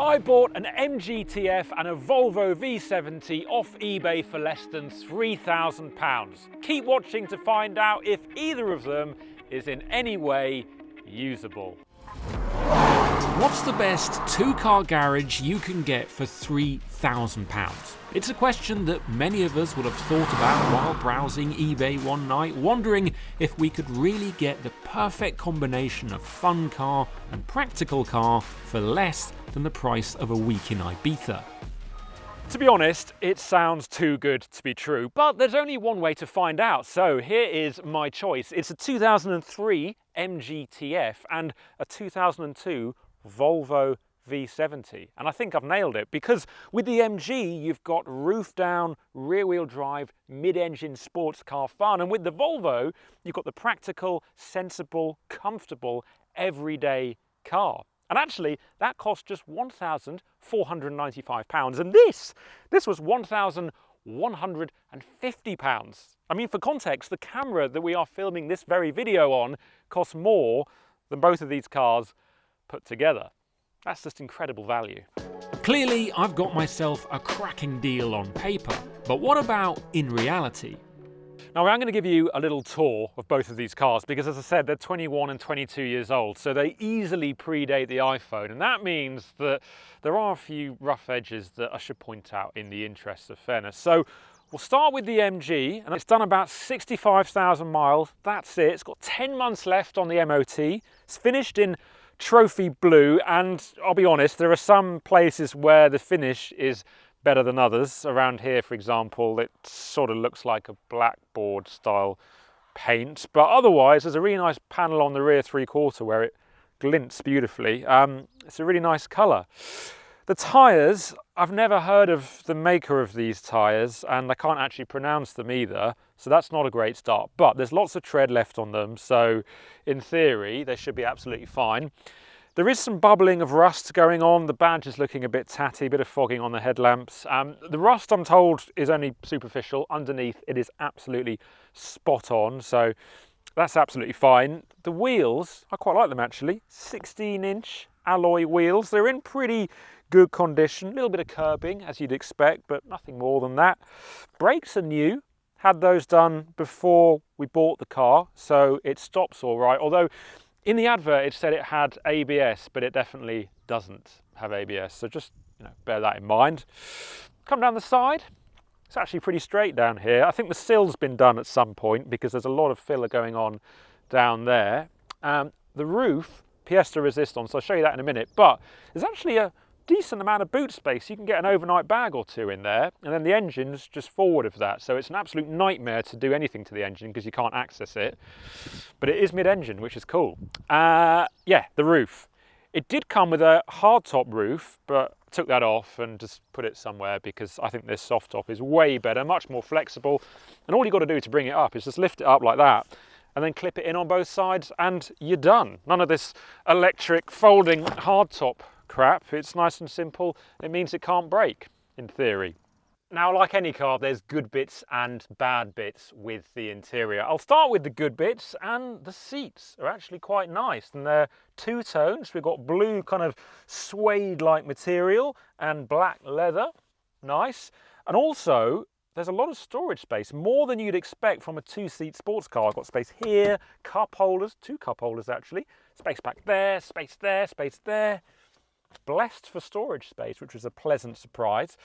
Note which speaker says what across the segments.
Speaker 1: I bought an MG TF and a Volvo V70 off eBay for less than £3,000. Keep watching to find out if either of them is in any way usable. What's the best two-car garage you can get for £3,000? It's a question that many of us would have thought about while browsing eBay one night, wondering if we could really get the perfect combination of fun car and practical car for less than the price of a week in Ibiza. To be honest, it sounds too good to be true, but there's only one way to find out. So here is my choice. It's a 2003 MG TF and a 2002 Volvo V70, and I think I've nailed it, because with the MG you've got roof down, rear wheel drive, mid-engine sports car fun, and with the Volvo you've got the practical, sensible, comfortable, everyday car. And actually that cost just £1,495, and this was £1,150. I mean, for context, the camera that we are filming this very video on costs more than both of these cars put together. That's just incredible value. Clearly, I've got myself a cracking deal on paper, but what about in reality? Now, I'm going to give you a little tour of both of these cars because, as I said, they're 21 and 22 years old, so they easily predate the iPhone, and that means that there are a few rough edges that I should point out in the interest of fairness. So we'll start with the MG, and it's done about 65,000 miles. That's it. It's got 10 months left on the MOT. It's finished in trophy blue, and I'll be honest, there are some places where the finish is better than others. Around here, for example, it sort of looks like a blackboard style paint, but otherwise there's a really nice panel on the rear three-quarter where it glints beautifully. It's a really nice colour. The tyres, I've never heard of the maker of these tyres, and I can't actually pronounce them either, so that's not a great start, but there's lots of tread left on them, so in theory they should be absolutely fine. There is some bubbling of rust going on. The badge is looking a bit tatty, a bit of fogging on the headlamps. The rust, I'm told, is only superficial. Underneath it is absolutely spot on, so that's absolutely fine. The wheels, I quite like them actually. 16-inch alloy wheels. They're in pretty good condition, a little bit of curbing as you'd expect, but nothing more than that. Brakes are new, had those done before we bought the car, so it stops all right, although in the advert it said it had ABS, but it definitely doesn't have ABS, so just bear that in mind. Come down the side, it's actually pretty straight down here. I think the sill's been done at some point because there's a lot of filler going on down there. The roof, pièce de résistance, I'll show you that in a minute, but there's actually a decent amount of boot space. You can get an overnight bag or two in there, and then the engine's just forward of that, so it's an absolute nightmare to do anything to the engine because you can't access it, but it is mid-engine, which is cool. Yeah, the roof. It did come with a hardtop roof, but I took that off and just put it somewhere because I think this soft top is way better, much more flexible, and all you've got to do to bring it up is just lift it up like that and then clip it in on both sides and you're done. None of this electric folding hardtop crap. It's nice and simple. It means it can't break, in theory. Now, like any car, there's good bits and bad bits with the interior. I'll start with the good bits, and the seats are actually quite nice, and they're two tones. We've got blue kind of suede-like material and black leather. Nice. And also, there's a lot of storage space, more than you'd expect from a two-seat sports car. I've got space here, cup holders, two cup holders actually, space back there, space there, space there. Blessed for storage space, which was a pleasant surprise.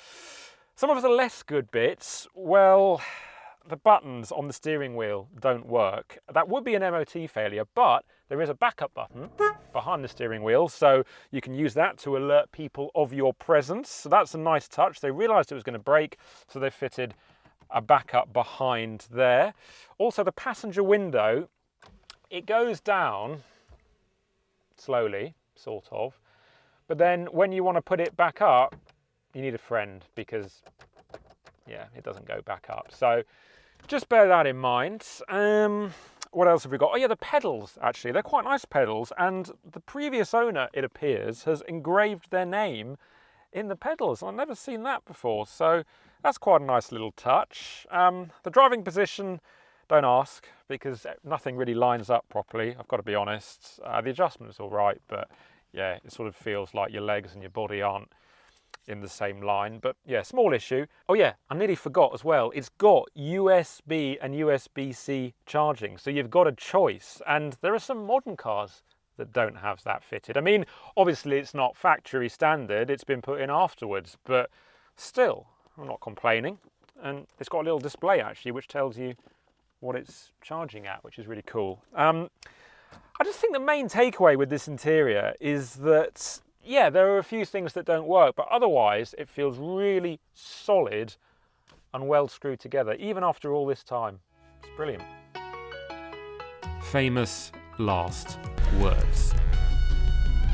Speaker 1: Some of the less good bits, well, the buttons on the steering wheel don't work. That would be an MOT failure, but there is a backup button behind the steering wheel, so you can use that to alert people of your presence. So that's a nice touch. They realised it was going to break, so they fitted a backup behind there. Also, the passenger window, it goes down slowly, sort of. But then when you want to put it back up, you need a friend because, yeah, it doesn't go back up. So just bear that in mind. What else have we got? Oh yeah, the pedals, actually. They're quite nice pedals. And the previous owner, it appears, has engraved their name in the pedals. I've never seen that before. So that's quite a nice little touch. The driving position, don't ask, because nothing really lines up properly. I've got to be honest. The adjustment's all right, but yeah, it sort of feels like your legs and your body aren't in the same line. But yeah, small issue. Oh yeah, I nearly forgot as well, it's got USB and USB-C charging, so you've got a choice, and there are some modern cars that don't have that fitted. I mean, obviously it's not factory standard, it's been put in afterwards, but still, I'm not complaining. And it's got a little display actually which tells you what it's charging at, which is really cool. I just think the main takeaway with this interior is that, yeah, there are a few things that don't work, but otherwise it feels really solid and well screwed together, even after all this time. It's brilliant. Famous last words.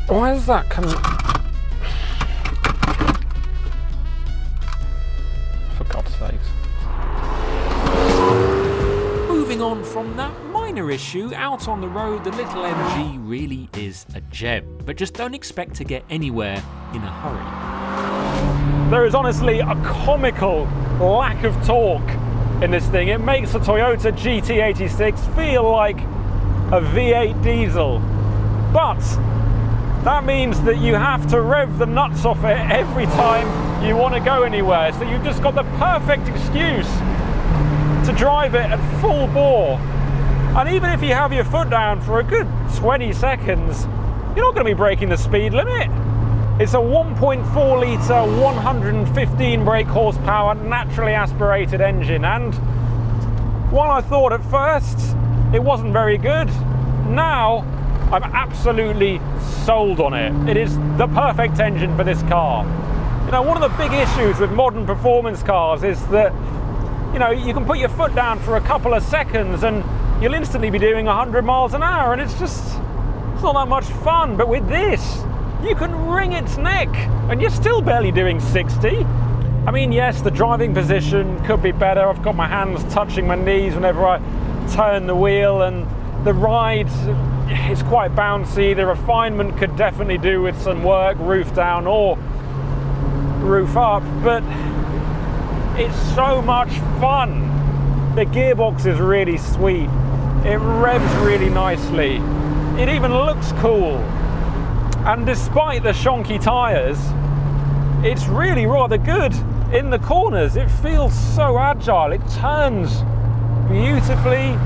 Speaker 1: Why is that coming? For God's sakes. Moving on from that minor issue, out on the road, the little MG really is a gem, but just don't expect to get anywhere in a hurry. There is honestly a comical lack of torque in this thing. It makes the Toyota GT86 feel like a V8 diesel, but that means that you have to rev the nuts off it every time you want to go anywhere, so you've just got the perfect excuse to drive it at full bore. And even if you have your foot down for a good 20 seconds, you're not going to be breaking the speed limit. It's a 1.4 litre, 115 brake horsepower, naturally aspirated engine, and while I thought at first it wasn't very good, now I'm absolutely sold on it. It is the perfect engine for this car. You know, one of the big issues with modern performance cars is that, you know, you can put your foot down for a couple of seconds and you'll instantly be doing 100 miles an hour, and it's not that much fun. But with this, you can wring its neck and you're still barely doing 60. I mean, yes, the driving position could be better. I've got my hands touching my knees whenever I turn the wheel, and the ride is quite bouncy. The refinement could definitely do with some work, roof down or roof up, but it's so much fun. The gearbox is really sweet. It revs really nicely. It even looks cool. And despite the shonky tyres, it's really rather good in the corners. It feels so agile. It turns beautifully.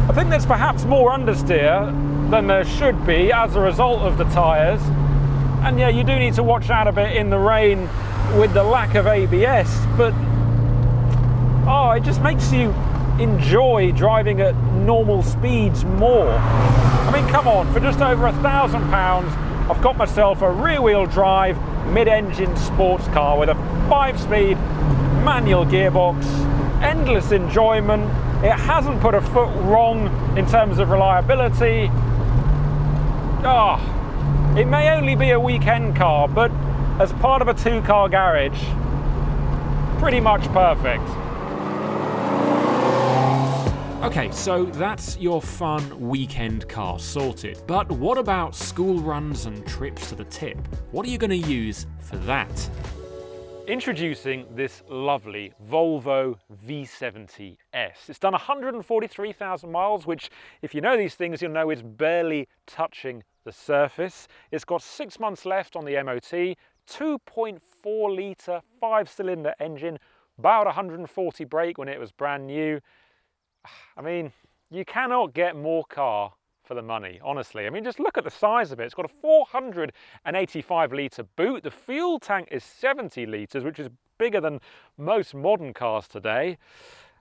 Speaker 1: I think there's perhaps more understeer than there should be as a result of the tyres. And yeah, you do need to watch out a bit in the rain with the lack of ABS, but oh, it just makes you enjoy driving at normal speeds more. I mean, come on, for just over £1,000, I've got myself a rear-wheel drive, mid-engine sports car with a 5-speed manual gearbox, endless enjoyment. It hasn't put a foot wrong in terms of reliability. It may only be a weekend car, but as part of a 2-car garage, pretty much perfect. Okay, so that's your fun weekend car sorted. But what about school runs and trips to the tip? What are you going to use for that? Introducing this lovely Volvo V70S. It's done 143,000 miles, which, if you know these things, you'll know it's barely touching the surface. It's got 6 months left on the MOT, 2.4 litre 5-cylinder engine, about 140 brake when it was brand new. I mean, you cannot get more car for the money, honestly. I mean, just look at the size of it. It's got a 485 litre boot. The fuel tank is 70 litres, which is bigger than most modern cars today.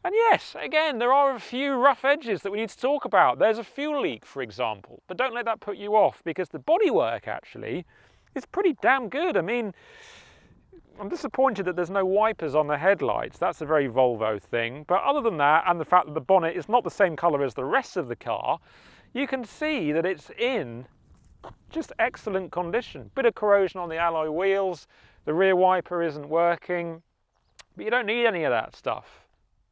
Speaker 1: And yes, again, there are a few rough edges that we need to talk about. There's a fuel leak, for example, but don't let that put you off, because the bodywork actually is pretty damn good. I mean, I'm disappointed that there's no wipers on the headlights. That's a very Volvo thing. But other than that, and the fact that the bonnet is not the same colour as the rest of the car, you can see that it's in just excellent condition. Bit of corrosion on the alloy wheels, the rear wiper isn't working, but you don't need any of that stuff.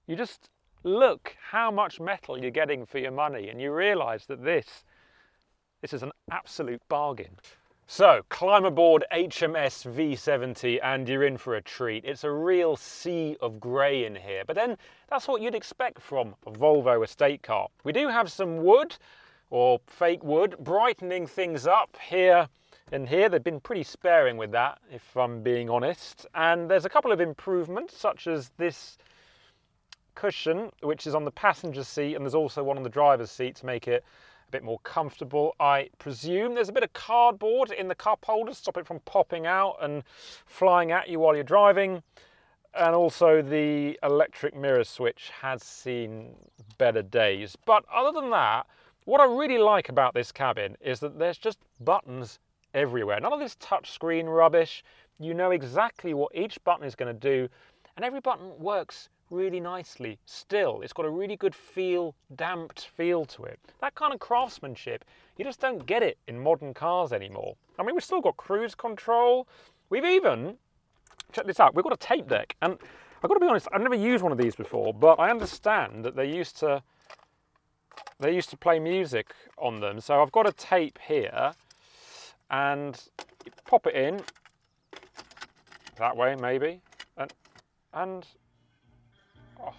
Speaker 1: You just look how much metal you're getting for your money, and you realise that this is an absolute bargain. So, climb aboard HMS V70 and you're in for a treat. It's a real sea of grey in here, but then that's what you'd expect from a Volvo estate car. We do have some wood, or fake wood, brightening things up here in here. They've been pretty sparing with that, if I'm being honest. And there's a couple of improvements, such as this cushion, which is on the passenger seat, and there's also one on the driver's seat to make it a bit more comfortable, I presume. There's a bit of cardboard in the cup holder to stop it from popping out and flying at you while you're driving. And also the electric mirror switch has seen better days. But other than that, what I really like about this cabin is that there's just buttons everywhere. None of this touchscreen rubbish. You know exactly what each button is going to do, and every button works really nicely still. It's got a really good feel, damped feel to it. That kind of craftsmanship, you just don't get it in modern cars anymore. I mean, we've still got cruise control. We've even, check this out, we've got a tape deck. And I've got to be honest, I've never used one of these before, but I understand that they used to play music on them. So I've got a tape here, and you pop it in that way maybe, and oh,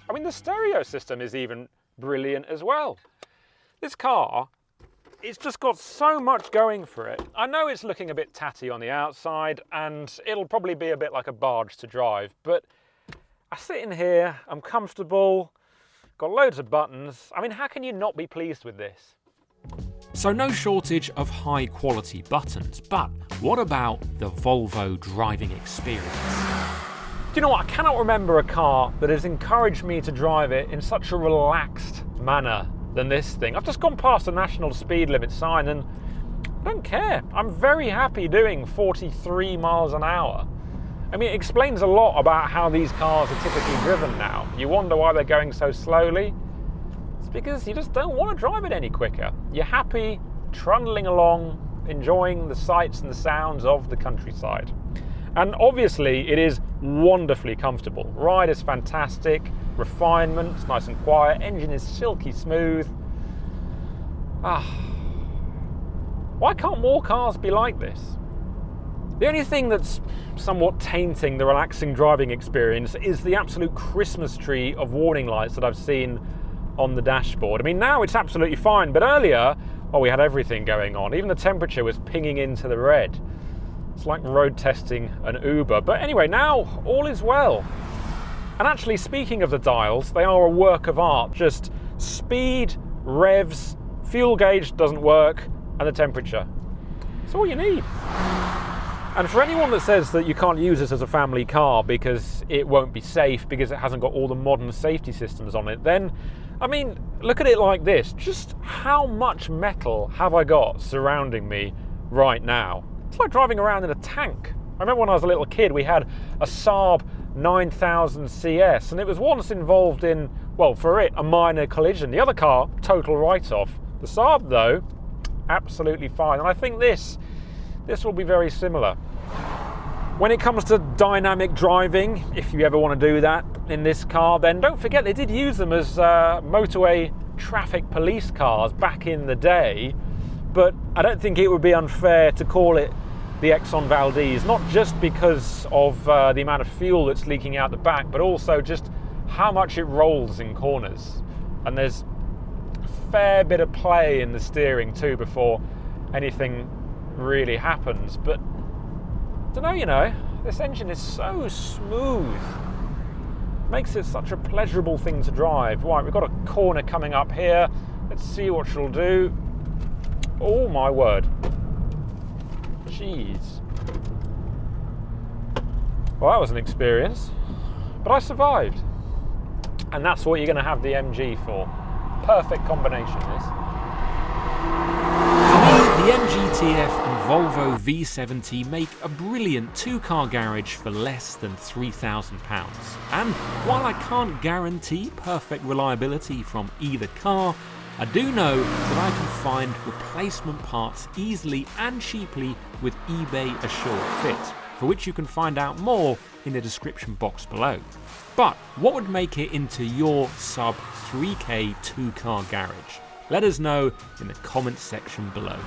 Speaker 1: I mean, the stereo system is even brilliant as well. This car, it's just got so much going for it. I know it's looking a bit tatty on the outside, and it'll probably be a bit like a barge to drive, but I sit in here, I'm comfortable, got loads of buttons. I mean, how can you not be pleased with this?
Speaker 2: So no shortage of high quality buttons, but what about the Volvo driving experience?
Speaker 1: Do you know what? I cannot remember a car that has encouraged me to drive it in such a relaxed manner than this thing. I've just gone past the national speed limit sign and I don't care. I'm very happy doing 43 miles an hour. I mean, it explains a lot about how these cars are typically driven now. You wonder why they're going so slowly. It's because you just don't want to drive it any quicker. You're happy trundling along, enjoying the sights and the sounds of the countryside. And obviously it is wonderfully comfortable. Ride is fantastic, refinement, it's nice and quiet, engine is silky smooth. Why can't more cars be like this? The only thing that's somewhat tainting the relaxing driving experience is the absolute Christmas tree of warning lights that I've seen on the dashboard. I mean, now it's absolutely fine, but earlier, oh, we had everything going on. Even the temperature was pinging into the red. It's like road testing an Uber. But anyway, now all is well. And actually, speaking of the dials, they are a work of art. Just speed, revs, fuel gauge doesn't work, and the temperature. It's all you need. And for anyone that says that you can't use this as a family car because it won't be safe, because it hasn't got all the modern safety systems on it, then, I mean, look at it like this. Just how much metal have I got surrounding me right now? It's like driving around in a tank. I remember when I was a little kid, we had a Saab 9000 CS, and it was once involved in, well, for it, a minor collision. The other car, total write-off. The Saab, though, absolutely fine. And I think this will be very similar. When it comes to dynamic driving, if you ever want to do that in this car, then don't forget they did use them as motorway traffic police cars back in the day, but I don't think it would be unfair to call it the Exxon Valdez, not just because of the amount of fuel that's leaking out the back, but also just how much it rolls in corners. And there's a fair bit of play in the steering too before anything really happens. But I don't know, you know, this engine is so smooth, makes it such a pleasurable thing to drive. Right, we've got a corner coming up here. Let's see what she'll do. Oh my word, jeez. Well, that was an experience, but I survived, and that's what you're going to have the MG for. Perfect combination, this.
Speaker 2: The MG TF and Volvo V70 make a brilliant two-car garage for less than £3,000. And while I can't guarantee perfect reliability from either car, I do know that I can find replacement parts easily and cheaply with eBay Assured Fit, for which you can find out more in the description box below. But what would make it into your sub 3K two-car garage? Let us know in the comments section below.